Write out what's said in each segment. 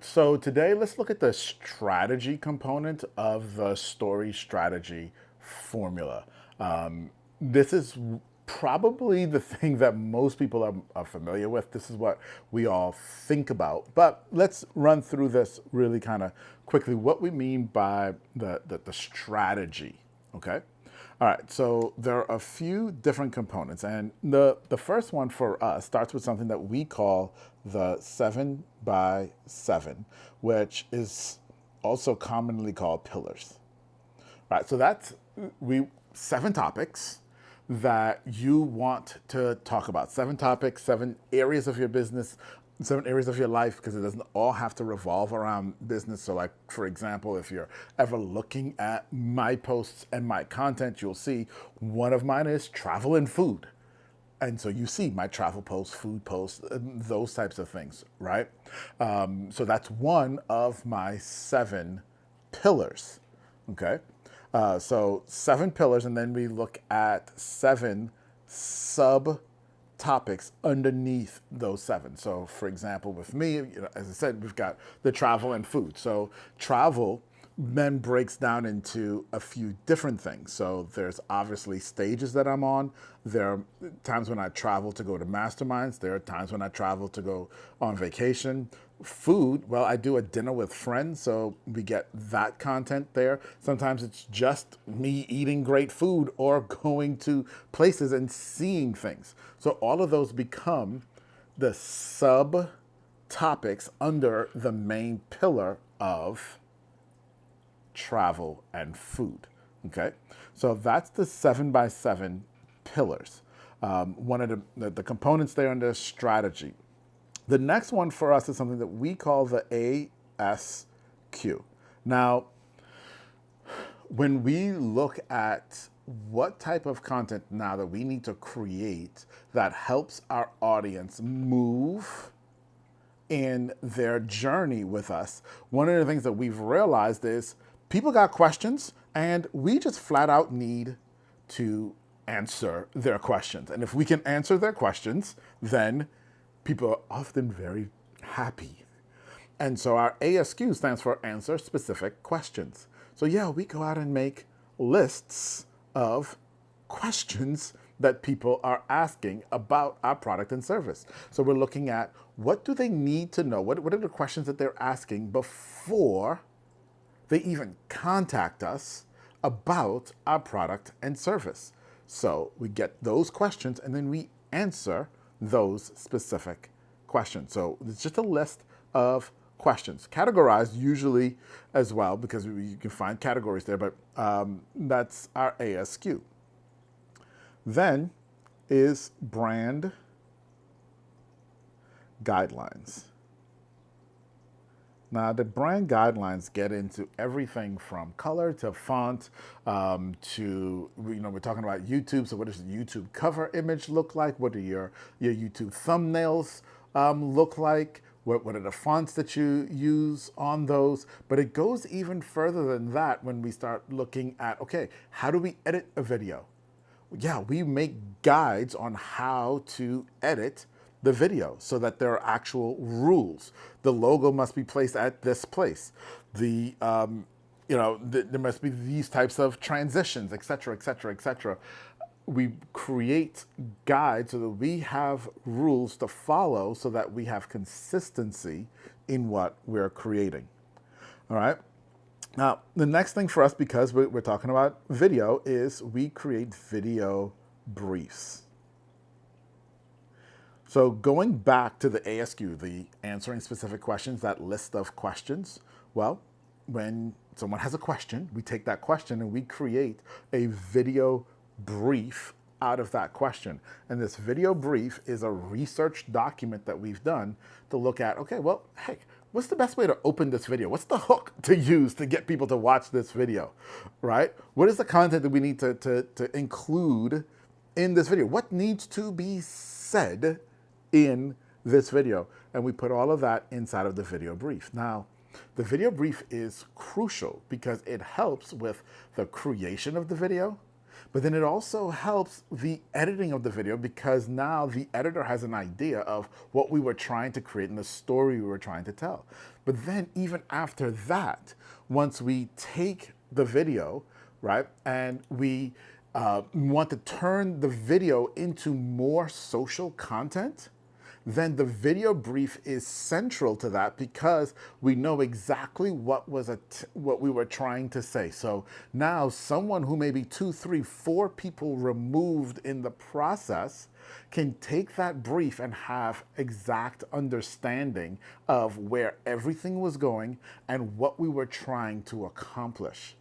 So today let's look at the strategy component of the story strategy formula. This is probably the thing that most people are familiar with. This is what we all think about. But let's run through this really kind of quickly, what we mean by the strategy, okay? All right, so there are a few different components, and the first one for us starts with something that we call the 7 by 7, which is also commonly called pillars. Right, so that's we 7 topics that you want to talk about. 7 topics, 7 areas of your business, 7 areas of your life, because it doesn't all have to revolve around business. So, like for example, if you're ever looking at my posts and my content, you'll see one of mine is travel and food. And so you see my travel posts, food posts, those types of things, right? So that's one of my 7 pillars. Okay. So 7 pillars, and then we look at 7 sub topics underneath those 7. So, for example, with me, as I said, we've got the travel and food. So, travel then breaks down into a few different things. So, there's obviously stages that I'm on. There are times when I travel to go to masterminds. There are times when I travel to go on vacation. Food, well, I do a dinner with friends, so we get that content there. Sometimes it's just me eating great food or going to places and seeing things. So all of those become the sub topics under the main pillar of travel and food. Okay, so that's the 7 by 7 pillars. One of the components there under strategy. The next one for us is something that we call the ASQ. Now, when we look at what type of content now that we need to create that helps our audience move in their journey with us, one of the things that we've realized is people got questions and we just flat out need to answer their questions. And if we can answer their questions, then people are often very happy. And so our ASQ stands for answer specific questions. So yeah, we go out and make lists of questions that people are asking about our product and service. So we're looking at what do they need to know? What are the questions that they're asking before they even contact us about our product and service? So we get those questions and then we answer those specific questions. So it's just a list of questions, categorized usually as well, because you can find categories there, but that's our ASQ. Then is brand guidelines. Now, the brand guidelines get into everything from color to font to, we're talking about YouTube. So what does the YouTube cover image look like? What do your YouTube thumbnails look like? What are the fonts that you use on those? But it goes even further than that when we start looking at, okay, how do we edit a video? Yeah, we make guides on how to edit the video so that there are actual rules. The logo must be placed at this place. There must be these types of transitions, et cetera, et cetera, et cetera. We create guides so that we have rules to follow so that we have consistency in what we're creating. All right. Now, the next thing for us, because we're talking about video, is we create video briefs. So going back to the ASQ, the answering specific questions, that list of questions, well, when someone has a question, we take that question and we create a video brief out of that question. And this video brief is a research document that we've done to look at, okay, well, hey, what's the best way to open this video? What's the hook to use to get people to watch this video, right? What is the content that we need to include in this video? What needs to be said in this video? And we put all of that inside of the video brief. Now, the video brief is crucial because it helps with the creation of the video. But then it also helps the editing of the video because now the editor has an idea of what we were trying to create and the story we were trying to tell. But then even after that, once we take the video, right, and we want to turn the video into more social content, then the video brief is central to that because we know exactly what what we were trying to say. So now someone who may be 2, 3, 4 people removed in the process can take that brief and have exact understanding of where everything was going and what we were trying to accomplish.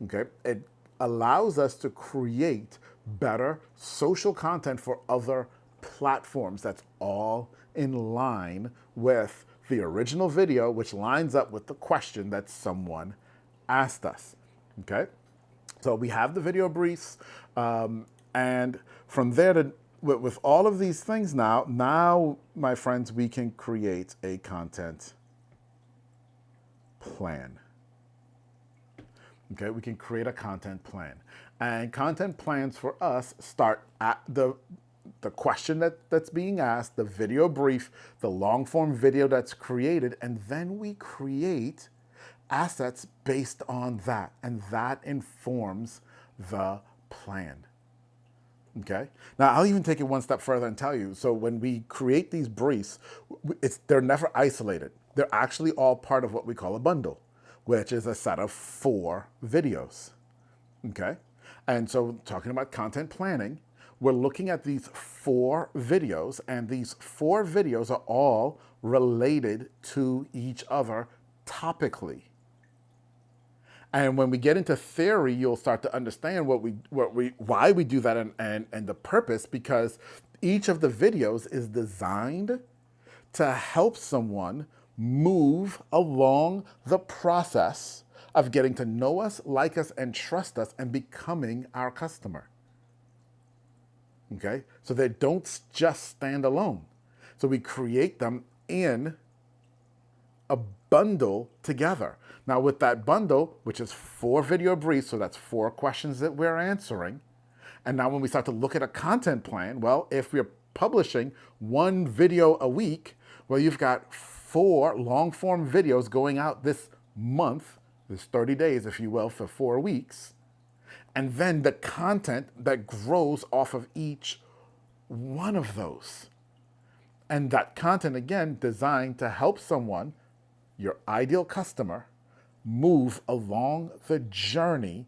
Okay? It allows us to create better social content for other platforms that's all in line with the original video, which lines up with the question that someone asked us. Okay, so we have the video briefs, and from there, with all of these things now, my friends, we can create a content plan. Okay, we can create a content plan, and content plans for us start at the question that's being asked, the video brief, the long form video that's created, and then we create assets based on that, and that informs the plan. Okay. Now I'll even take it one step further and tell you. So when we create these briefs, they're never isolated. They're actually all part of what we call a bundle, which is a set of 4 videos. Okay. And so talking about content planning, we're looking at these 4 videos, and these 4 videos are all related to each other topically. And when we get into theory, you'll start to understand why we do that and the purpose, because each of the videos is designed to help someone move along the process of getting to know us, like us, and trust us, and becoming our customer. Okay, so they don't just stand alone. So we create them in a bundle together. Now with that bundle, which is 4 video briefs, so that's 4 questions that we're answering. And now when we start to look at a content plan, well, if we're publishing 1 video a week, well, you've got 4 long form videos going out this month, this 30 days, if you will, for 4 weeks. And then the content that grows off of each one of those. And that content, again, designed to help someone, your ideal customer, move along the journey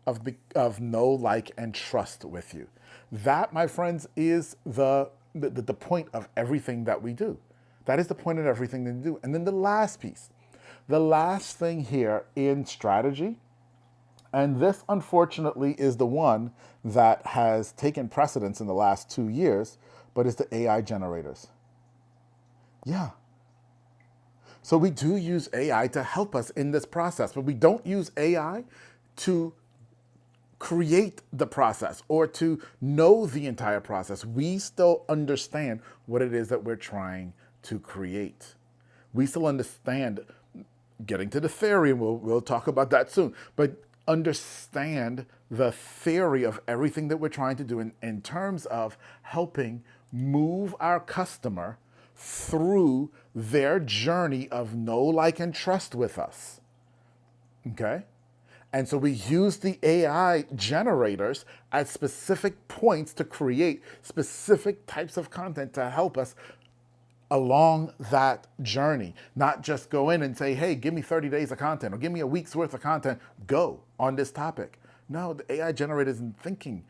of know, like, and trust with you. That, my friends, is the point of everything that we do. That is the point of everything that we do. And then the last piece, the last thing here in strategy, and this, unfortunately, is the one that has taken precedence in the last 2 years, but it's the AI generators. Yeah. So we do use AI to help us in this process, but we don't use AI to create the process or to know the entire process. We still understand what it is that we're trying to create. We still understand, getting to the theory, and we'll talk about that soon, but understand the theory of everything that we're trying to do in terms of helping move our customer through their journey of know, like, and trust with us. Okay? And so we use the AI generators at specific points to create specific types of content to help us along that journey. Not just go in and say, hey, give me 30 days of content or give me a week's worth of content, go on this topic. No, the AI generator isn't thinking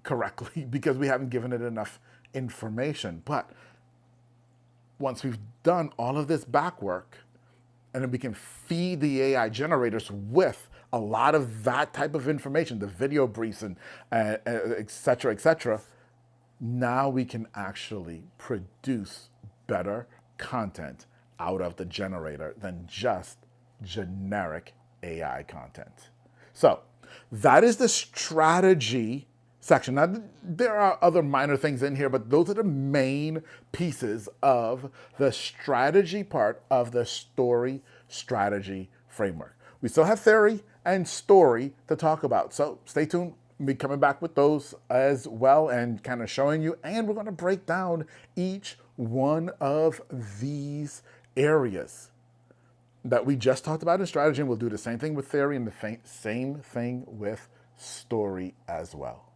correctly because we haven't given it enough information. But once we've done all of this back work, and then we can feed the AI generators with a lot of that type of information, the video briefs and et cetera, now we can actually produce better content out of the generator than just generic AI content. So that is the strategy section. Now, there are other minor things in here, but those are the main pieces of the strategy part of the story strategy framework. We still have theory and story to talk about, so stay tuned. be coming back with those as well and kind of showing you. And we're going to break down each one of these areas that we just talked about in strategy. And we'll do the same thing with theory and the same thing with story as well.